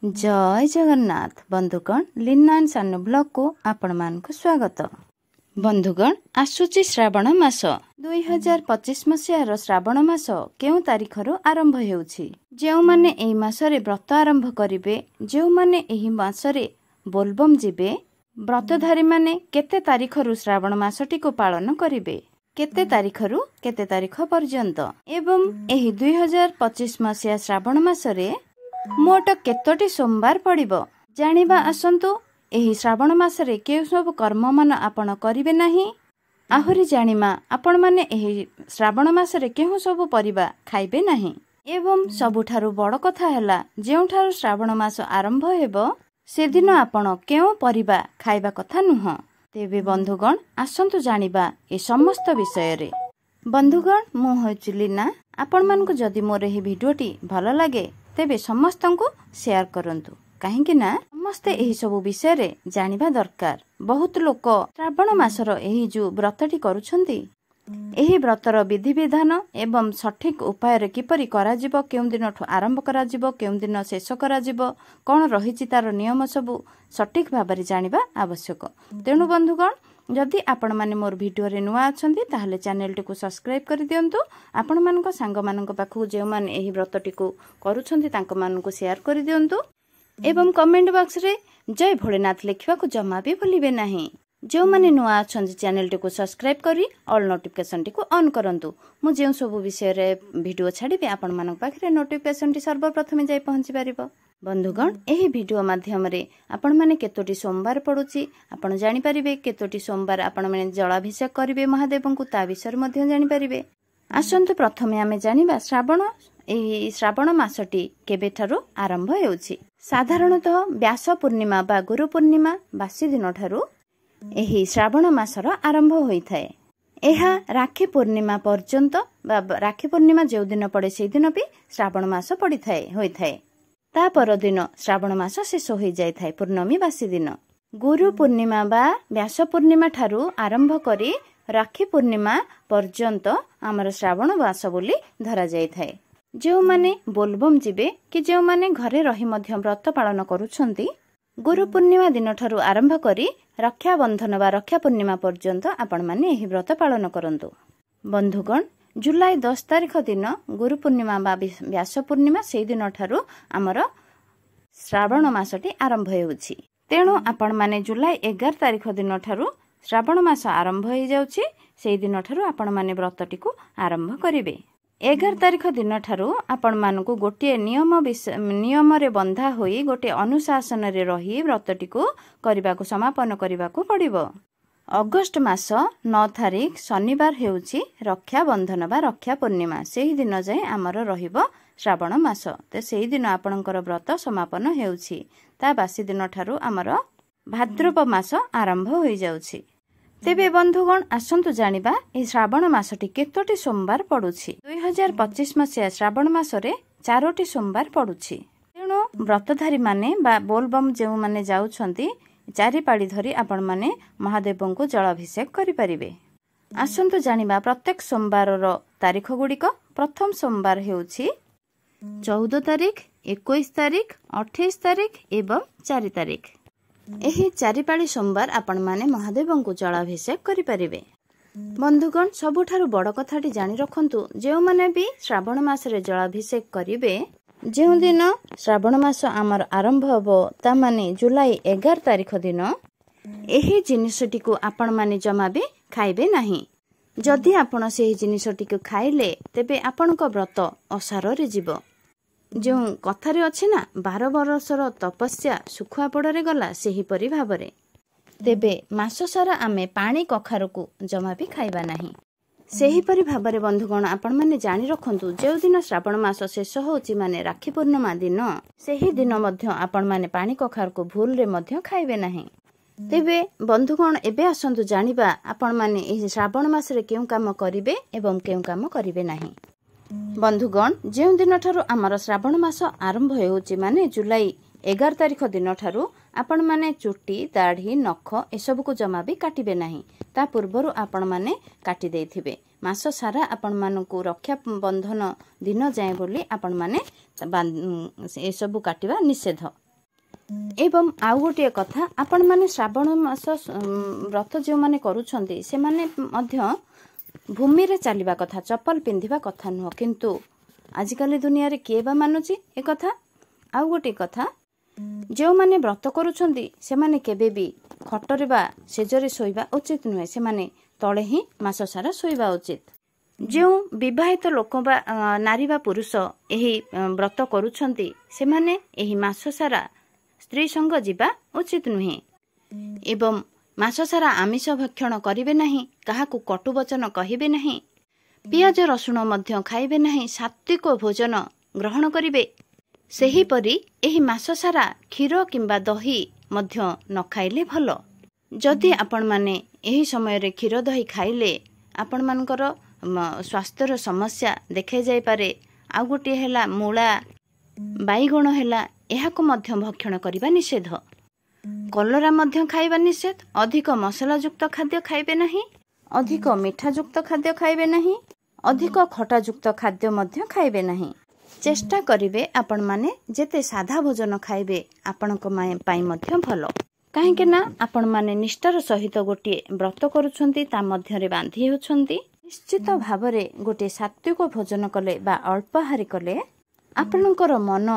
जय जगन्नाथ बंधुगण लीना एंड सानू ब्लॉग को आपण मानक स्वागत। बंधुगण आसुची श्रावण मास 2025 मसीहार श्रावण मास केउ तारिखरु आरंभ हेउछि। जेउ माने एही मासरे व्रत आरंभ करिवे, जेउ माने एही मासरे बोलबम जिबे, व्रतधारी माने केते तारिखरु श्रावण मासटी को पालन करिवे, केते तारिखरु केते तारिख पर्यंत एवं एही 2025 मसीहा श्रावण मासरे मोट केतोटी सोमवार पड़िबो जानिबा आसंतु। एही श्रावण मासरे केउ सब कर्म मन आपण करिवे नाही, आहुरी जानिमा आपण माने एही श्रावण मासरे केउ सब परिबा खाइबे नाही। एवं सबुठारु बड़ कथा हैला जेउठारु श्रावण मास आरंभ हेबो से दिन आपण केउ परिबा खाइबा कथा नुह। तेबे बंधुगण आसंतु जानिबा ए समस्त विषय रे। बंधुगण मु होइछि लीना। आपण मानकु जदि मोर एही भिडियोटी भलो लागे तेबे समस्तंकु शेयर करंतु, काहेकि ना समस्ते एही सब विषय रे जानिबा दरकार। बहुत लोक श्रावण मासर एही जो व्रतटी करूछंती, एही व्रतर विधि विधान एवं सठिक उपाय रे किपरि कराजिबो, केउ दिनठु आरंभ कराजिबो, केउ दिन शेष कराजिबो, कोन रहिछि तार नियम सब सठिक भाबरे जानिबा आवश्यक। तेणु बंधुगण जदि आपण माने मोर वीडियो रे नुआ अछंती ताहले चैनल टी को सब्सक्राइब कर दियंतु। आपण मानक सांग मानक पाखु जे माने एही व्रत टी को करूछंती तांको मानक शेयर कर दियंतु एवं कमेंट बॉक्स रे जय भोलेनाथ लिखिबा को जमा भी भूलिबे नाही। जो माने नुआ अछंती चैनल टी को सब्सक्राइब करी ऑल नोटिफिकेशन टी को ऑन करंतु। मु जे सब विषय रे वीडियो छाडीबे आपण मानक पाखरे नोटिफिकेशन टी सर्वप्रथमे जाई पहुंची परिबो। बंधुगण एही वीडियो माध्यम रे आपण माने केतोटी सोमवार पडुची आपण जानि परिबे, केतोटी सोमवार आपण माने जलाभिषेक करिवे महादेवंकु ता विषय मध्ये जानि परिबे। आसंतु प्रथमे आमे जानिबा श्रावण मासटी केबेठारु आरंभ हेउची। साधारणतः व्यास पूर्णिमा बा गुरु पूर्णिमा बासी दिन ठारु एही श्रावण मासर आरंभ होइथाय। एहा राखी पूर्णिमा पर्यंत बा राखी पूर्णिमा जेउ दिन पड़े से दिन भी श्रावण मास पड़िथाय होइथाय। ता पर दिन श्रावण मास शेष हो जाय थाय पूर्णमी बासी दिन। गुरु पूर्णिमा बा व्यास पूर्णिमा ठारु आरंभ करी राखी पूर्णिमा पर्यंत आमर श्रावण मास बोली धरा जाय थाय। जेउ माने बोलबम जिबे कि जेउ माने घरे रही मध्य व्रत पालन करूछंती, गुरु पूर्णिमा दिन ठारु आरंभ करी रक्षा बंधन बा रक्षा पूर्णिमा पर्यंत आपण माने एही व्रत पालन करंतु। बंधुगण जुलाई 10 तारिख दिन गुरु पूर्णिमा बा व्यास पूर्णिमा से दिन ठारु आमर श्रावण मासटी आरंभ हेउछि। तेणु आपण माने जुलाई 11 तारिख दिन ठारु श्रावण मास आरंभ हो जाउछि। से दिन ठारु आपण माने व्रतटी को आरंभ करिवे। 11 तारिख दिन ठारु आपण मानकु गोटे नियम रे बंधा होई गोटे अनुशासन रे रही व्रतटी को करिबा को समापन करिबा को पड़िबो। अगस्ट मास 9 तारिख शनिवार हेउछि रक्षा बंधन बा रक्षा पूर्णिमा। सेही दिन जाय आमर रहिबो श्रावण मास। ते सेही दिन आपणकर व्रत समापन हेउछि। ता बासी दिन ठारु आमर भाद्रव मास आरंभ होई जाउछि। तेबे बंधुगण आसंतु जानिबा ए श्रावण मासटी केतोटी सोमवार पडुछि। 2025 मसिया श्रावण मासरे 4टी सोमवार पडुछि। तेणु व्रतधारी माने बा बोलबम जेउ माने जाउछंती चारि पाड़ी धरी आपण माने महादेवंकु जलाभिषेक करि परिबे। आसंतु जानिबा प्रत्येक सोमवार रो तारीख गुड़िक। प्रथम सोमवार हेउछि 14 तारीख, 21 तारीख, 28 तारीख एवं 4 तारीख। एही चारि पाड़ी सोमवार आपण माने महादेवंकु जलाभिषेक करि परिबे। बंधुगण सबुठारु बड़ कथाटी जानि रखंतु, जेउ माने भी श्रावण मास रे जलाभिषेक करिवे, जेउ दिन श्रावण मास आमर आरंभ हबो ता माने जुलाई 11 तारिख दिन एही जिनिसटी को आपण माने जमा भी खाइबे नाही। जदि आपण सेही जिनिसटी को खाइले तेबे आपणक व्रत असार रे जीवो। जो कथा रे अछि ना 12 बरसर तपस्या सुखुआ पड़रे गला सेही परि भाबरे। तेबे मास सारा आमे पानी कखार को जमा भी खाइबा नाही। सेहीपरि भाबरे बंधुगण आपण माने जानि रखंतु, जेउ दिन श्रावण मास शेष होछि माने राखी पूर्णिमा दिन सेही दिन मध्य आपण माने पानी कखार को भूल रे मध्य खाइबे नाही। तेबे बंधुगण एबे आसंतु जानिबा आपण माने एही श्रावण मास रे केउ काम करिवे एवं केउ काम करिवे नाही। बंधुगण जेउ दिन ठारु आमर श्रावण मास आरंभ हेउछि माने जुलाई 11 तारिख दिन ठारु आपण माने चुट्टी दाढ़ी नख एसब को जमा भी काटिबे नाही। ता पूर्वरु आपण माने काटी देथिबे। मास सारा आपण मानकु रक्षा बंधन दिन जाए बोली आपण माने एसब काटिबा निषेध। एवं आउ गोटे कथा आपण माने श्रावण मास व्रत जो माने करूछंती से माने मध्य भूमि रे चलिबा कथा चप्पल पिंधिबा कथा नुह किंतु आजिकल दुनिया रे किए बा मानुची ए कथा आउ गोटे कथा जो माने व्रत करूछंती से माने केबे भी खटरे बा सेजरे सोइबा उचित नुहे से माने तळे ही मास सारा सोइबा उचित जो विवाहित लोक बा नारी बा पुरुष एही व्रत करूछंती से माने एही मास सारा स्त्री संग जीवा उचित नुहे एवं मास सारा आमिष भक्षण करिवे नाही काहाकू कटु वचन कहिबे नाही पियाज रसुण मध्य खाइबे नाही सात्विक भोजन ग्रहण करिवे सेही परी एही मास सारा क्षीर किंबा दही मध्य न खाइले भलो जदि आपण माने एही समय रे क्षीर दही खाइले आपण मानकर स्वास्थ्यर समस्या देखे जाय पारे आ गोटे हेला मूला बाईगण हेला एहाको मध्य भक्षण करिबा निषेध कलरा मध्य खाइबा निषेध अधिक मसला युक्त खाद्य खाइबे नाही अधिक मीठा युक्त खाद्य खाइबे नाही अधिक खटा युक्त खाद्य मध्य खाइबे नाही चेष्टा करिवे आपण माने जेते साधा भोजन खाइबे आपणक पाई मध्य भलो काहेकि ना आपण माने निष्ठार सहित गोटे व्रत करूछंती ता मध्य रे बांधी होछंती निश्चित भावरे गोटे सात्विक भोजन कले बा अल्पाहारी कले आपणकर मन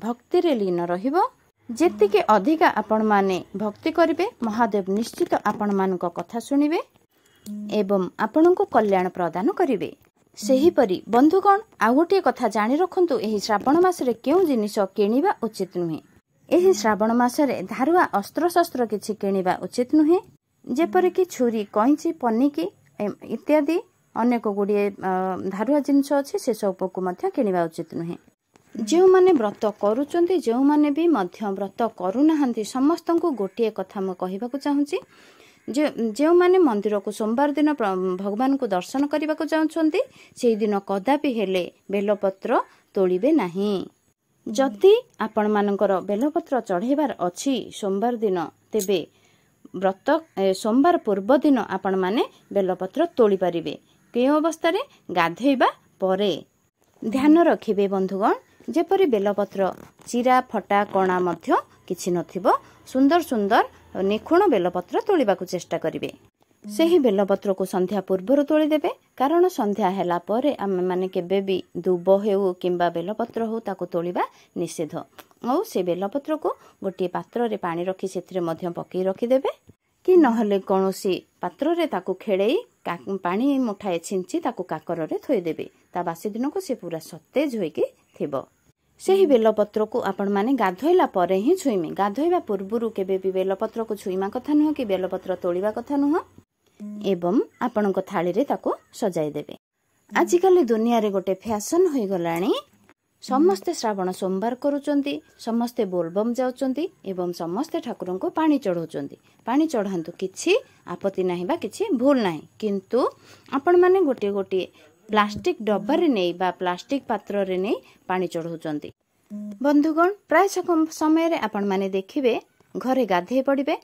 भक्ति रे लीन रहिबो जेतिके अधिका आपण माने भक्ति करिवे महादेव निश्चित आपण मानक कथा सुनिबे एवं आपणको कल्याण प्रदान करिवे सेही परी बंधुगण आ गोटे कथा जानि रखंतु एही श्रावण मास रे केउ जिनिस किनिबा उचित नुहे एही श्रावण मास रे धारुआ अस्त्र शस्त्र किछि किनिबा उचित नुहे जेपरि कि छुरी कैंची पन्निकी इत्यादि अनेक गुड़िए धारुआ जिनिस अछि से सब को मध्य किनिबा उचित नुहे जो माने व्रत करूचंती जो माने भी मध्य व्रत करूनाहांती समस्त को गोटे कथा म कहिबा को चाहूची जो माने मंदिर को सोमवार दिन भगवान को दर्शन करने को चाहते से दिन कदापि हेले बेलपत्र तोड़े नाही जदि आपण मानकर बेलपत्र चढ़ेबार अछि सोमवार दिन तेबे व्रत सोमवार पूर्व दिन आपण माने बेलपत्र तोड़ी पारिबे के अवस्था रे गाधेबा परे ध्यान रखिबे बंधुगण जेपरि बेलपत्र चिरा फटा कणा मध्य किछि नथिबो सुंदर सुंदर निखुण बेलपत्र तोड़ाक चेष्टा करिवे सेही बेलपत्र को संध्या पूर्व तोड़ी देबे कारण संध्या हैला परे आमे माने केबे भी दुब हेउ किंबा बेलपत्र हो ताको तोड़िबा निषेध और से बेलपत्र को गोटे पात्र रे पानी रखी सेथिरे मध्य पकई रखी देबे कि नहले कोनोसी पात्र रे ताको खेड़ेई पानी मुठाए छिंची ताको काकर रे थोई देबे ता बासी दिन को से पूरा सतेज होइके थिबो सेही बेलपत्र को आपण माने गाधोइला परे ही छुइमे गाधोइबा पूर्वरु केबे भी बेलपत्र को छुइमा कथा नुह कि बेलपत्र तोड़िबा कथा नुह एवं आपणक थाली रे ताको सजाई देबे आजिकल दुनिया रे गोटे फैशन होई गलाणी समस्ते श्रावण सोमवार करूचंती समस्ते बोलबम जाउचंती एवं समस्ते ठाकुरन को पानी चढ़ाउचंती पानी चढ़ांतु किछि आपत्ति नाही बा किछि भूल नाही किंतु आपण माने गोटे गोटे प्लास्टिक डब्बा रे नै बा प्लास्टिक पात्र रे नै पानी चढ़ाउचंती बंधुगण प्राय समय रे आपण माने देखिबे घरे गाधे पड़िबे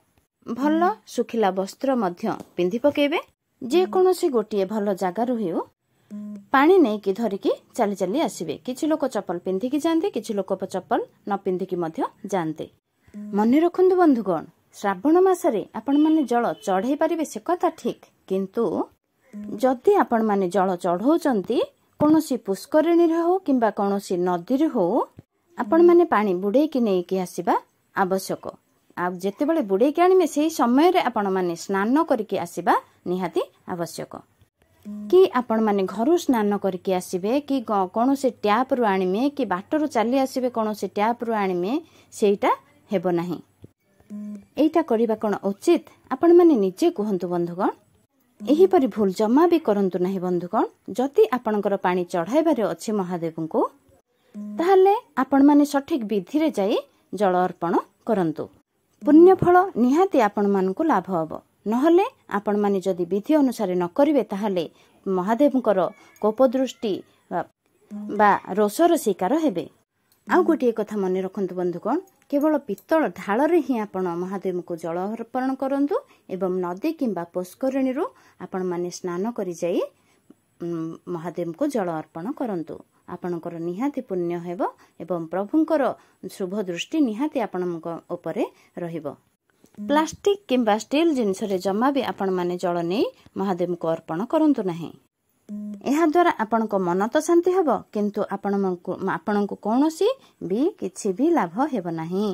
भल सुखिला वस्त्र मध्य पिंधि पकेबे जे कोनोसी गोटिए भल जागा रहियो पानी नै कि धरिकी चली चली आसीबे किछि लोक चप्पल पिंधिकी जानते किछि लोक चप्पल न पिंधिकी मध्य जानते मने रखंतु बंधुगण श्रावण मासरे आपण माने जल चढ़ाई पारिबे से कथा ठीक किंतु जदि आपण माने जल चढ़ाउचंती कोनोसी पुष्करिणी रे हो किंबा कोनोसी नदी रे हो आपण माने पानी बुडे कि नै कि आसीबा आवश्यक आ जेते बेले बुडे कि आनिमे सेही समय रे आपण माने स्नान करके आसीबा निहाती आवश्यक कि आपण माने घरु स्नान करके आसीबे कि कोनोसी टैप रु आनिमे कि बाटरु चली आसीबे कोनोसी टैप रु आनिमे सेटा हेबो नाही एटा करिबा कोन उचित आपण माने निजे कहंतु बंधुगण एही परि भूल जमा भी करंतु नाही बंधुगण जति आपणकर पानी चढ़ाइबारे अछि महादेव को ताहले आपण माने सठिक विधि रे जाई जल अर्पण करंतु पुण्य फल निहाती आपण मानकु लाभ हबो नहले आपण माने जदि विधि अनुसार न करिवे ताहले महादेवकर कोप दृष्टि बा रोषर शिकार हेबे आ गोटे कथा मन रखंतु बंधुगण केवल पित्तल ढाल रे ही आपण महादेव को जल अर्पण करंतु एवं नदी किंबा पुष्करिणी रू आपण माने स्नान करि जाई महादेव को जल अर्पण करंतु। ଆପଣଙ୍କର ନିହାତି ପୁଣ୍ୟ ହେବ ଏବଂ ପ୍ରଭୁଙ୍କର ଶୁଭ ଦୃଷ୍ଟି ନିହାତି ଆପଣଙ୍କ ଉପରେ ରହିବ। ପ୍ଲାଷ୍ଟିକ କିମ୍ବା ଷ୍ଟିଲ୍ ଜିନିଷରେ ଜମା ବି ଆପଣମାନେ ଜଳ ନେଇ ମହାଦେବଙ୍କୁ ଅର୍ପଣ କରନ୍ତୁ ନାହିଁ। ଏହାଦ୍ୱାରା ଆପଣଙ୍କ ମନ ତ ଶାନ୍ତି ହେବ, କିନ୍ତୁ ଆପଣଙ୍କୁ କୌଣସି ବି କିଛି ବି ଲାଭ ହେବ ନାହିଁ।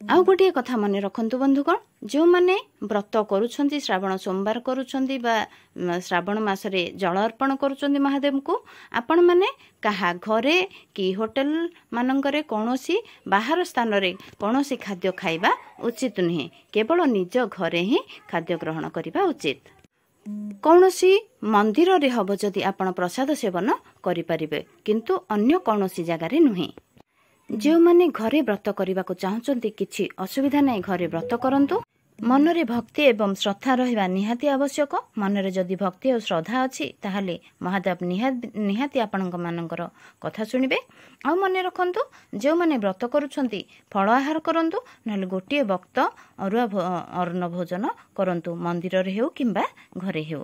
ଆଉ ଗୋଟିଏ କଥା ମନେ ରଖନ୍ତୁ ବନ୍ଧୁଗଣ, ଯେଉଁମାନେ ବ୍ରତ କରୁଛନ୍ତି, ଶ୍ରାବଣ ସୋମବାର କରୁଛନ୍ତି ବା ଶ୍ରାବଣ ମାସରେ ଜଳ ଅର୍ପଣ କରୁଛନ୍ତି ମହାଦେବଙ୍କୁ, ଆପଣମାନେ କାହା ଘରେ କି ହୋଟେଲ ମାନଙ୍କରେ କୌଣସି ବାହାର ସ୍ଥାନରେ କୌଣସି ଖାଦ୍ୟ ଖାଇବା ଉଚିତ ନୁହେଁ। କେବଳ ନିଜ ଘରେ ହିଁ ଖାଦ୍ୟ ଗ୍ରହଣ କରିବା ଉଚିତ। କୌଣସି ମନ୍ଦିରରେ ହେବ ଯଦି ଆପଣ ପ୍ରସାଦ ସେବନ କରିପାରିବେ, କିନ୍ତୁ ଅନ୍ୟ କୌଣସି ଜାଗାରେ ନୁହେଁ। ଯେଉଁମାନେ ଘରେ ବ୍ରତ କରିବାକୁ ଚାହୁଁଛନ୍ତି କିଛି ଅସୁବିଧା ନାହିଁ, ଘରେ ବ୍ରତ କରନ୍ତୁ। ମନରେ ଭକ୍ତି ଏବଂ ଶ୍ରଦ୍ଧା ରହିବା ନିହାତି ଆବଶ୍ୟକ। ମନରେ ଯଦି ଭକ୍ତି ଓ ଶ୍ରଦ୍ଧା ଅଛି ତାହେଲେ ମହାଦେବ ନିହାତି ଆପଣଙ୍କ ମାନଙ୍କର କଥା ଶୁଣିବେ। ଆଉ ମନେ ରଖନ୍ତୁ, ଯେଉଁମାନେ ବ୍ରତ କରୁଛନ୍ତି ଫଳ ଆହାର କରନ୍ତୁ, ନହେଲେ ଗୋଟିଏ ବକ୍ତ ଅରୁଆ ଅନ୍ନ ଭୋଜନ କରନ୍ତୁ, ମନ୍ଦିରରେ ହେଉ କିମ୍ବା ଘରେ ହେଉ।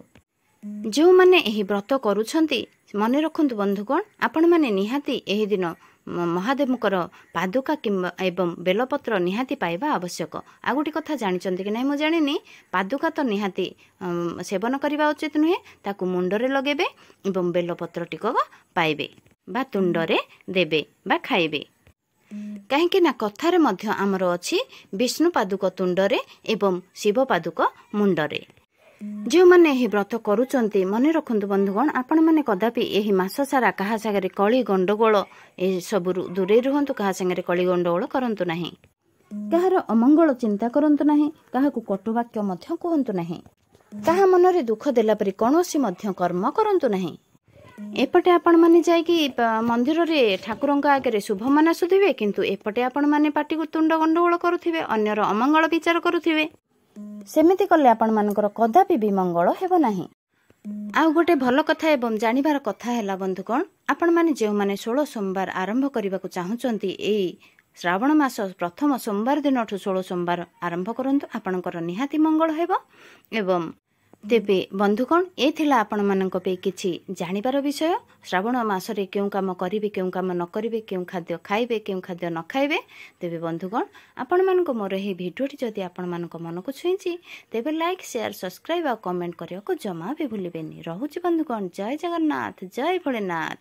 ଯେଉଁମାନେ ଏହି ବ୍ରତ କରୁଛନ୍ତି ମନେ ରଖନ୍ତୁ ବନ୍ଧୁଗଣ, ଆପଣମାନେ ନିହାତି ଏହି ଦିନ ମହାଦେବଙ୍କର ପାଦୁକା କିମ୍ବା ଏବଂ ବେଲପତ୍ର ନିହାତି ପାଇବା ଆବଶ୍ୟକ। ଆଉ ଗୋଟେ କଥା ଜାଣିଛନ୍ତି କି ନାହିଁ ମୁଁ ଜାଣିନି, ପାଦୁକା ତ ନିହାତି ସେବନ କରିବା ଉଚିତ ନୁହେଁ, ତାକୁ ମୁଣ୍ଡରେ ଲଗେଇବେ ଏବଂ ବେଲପତ୍ର ଟିକକ ପାଇବେ ବା ତୁଣ୍ଡରେ ଦେବେ ବା ଖାଇବେ। କାହିଁକି ନା କଥାରେ ମଧ୍ୟ ଆମର ଅଛି, ବିଷ୍ଣୁ ପାଦୁକ ତୁଣ୍ଡରେ ଏବଂ ଶିବ ପାଦୁକ ମୁଣ୍ଡରେ। ଯେଉଁମାନେ ଏହି ବ୍ରତ କରୁଛନ୍ତି ମନେ ରଖନ୍ତୁ ବନ୍ଧୁଗଣ, ଆପଣମାନେ କଦାପି ଏହି ମାସ ସାରା କାହା ସାଙ୍ଗରେ କଳି ଗଣ୍ଡଗୋଳ ଏସବୁରୁ ଦୂରେଇ ରୁହନ୍ତୁ। କାହା ସାଙ୍ଗରେ କଳି ଗଣ୍ଡଗୋଳ କରନ୍ତୁ ନାହିଁ, କାହାର ଅମଙ୍ଗଳ ଚିନ୍ତା କରନ୍ତୁ ନାହିଁ, କାହାକୁ କଟୁବାକ୍ୟ ମଧ୍ୟ କୁହନ୍ତୁ ନାହିଁ, କାହା ମନରେ ଦୁଃଖ ଦେଲା ପରି କୌଣସି ମଧ୍ୟ କର୍ମ କରନ୍ତୁ ନାହିଁ। ଏପଟେ ଆପଣମାନେ ଯାଇକି ମନ୍ଦିରରେ ଠାକୁରଙ୍କ ଆଗରେ ଶୁଭ ମନା ଶୁଧିବେ, କିନ୍ତୁ ଏପଟେ ଆପଣମାନେ ପାଟିକୁ ତୁଣ୍ଡ ଗଣ୍ଡଗୋଳ କରୁଥିବେ, ଅନ୍ୟର ଅମଙ୍ଗଳ ବିଚାର କରୁଥିବେ। ସେମିତି କଲେ ଆପଣମାନଙ୍କର କଦାପି ବି ମଙ୍ଗଳ ହେବ ନାହିଁ। ଆଉ ଗୋଟେ ଭଲ କଥା ଏବଂ ଜାଣିବାର କଥା ହେଲା ବନ୍ଧୁଗଣ, ଆପଣମାନେ ଯେଉଁମାନେ 16 ସୋମବାର ଆରମ୍ଭ କରିବାକୁ ଚାହୁଁଛନ୍ତି, ଏଇ ଶ୍ରାବଣ ମାସ ପ୍ରଥମ ସୋମବାର ଦିନଠୁ 16 ସୋମବାର ଆରମ୍ଭ କରନ୍ତୁ, ଆପଣଙ୍କର ନିହାତି ମଙ୍ଗଳ ହେବ। ଏବଂ ତେବେ ବନ୍ଧୁଗଣ, ଏ ଥିଲା ଆପଣମାନଙ୍କ ପାଇଁ କିଛି ଜାଣିବାର ବିଷୟ। ଶ୍ରାବଣ ମାସରେ କେଉଁ କାମ କରିବେ, କେଉଁ କାମ ନ କରିବେ, କେଉଁ ଖାଦ୍ୟ ଖାଇବେ, କେଉଁ ଖାଦ୍ୟ ନ ଖାଇବେ। ତେବେ ବନ୍ଧୁଗଣ, ଆପଣମାନଙ୍କୁ ମୋର ଏହି ଭିଡ଼ିଓଟି ଯଦି ଆପଣମାନଙ୍କ ମନକୁ ଛୁଇଁଛି, ତେବେ ଲାଇକ୍, ସେୟାର, ସବସ୍କ୍ରାଇବ୍ ଆଉ କମେଣ୍ଟ କରିବାକୁ ଜମା ବି ଭୁଲିବେନି। ରହୁଛି ବନ୍ଧୁଗଣ, ଜୟ ଜଗନ୍ନାଥ, ଜୟ ଭୋଲେନାଥ।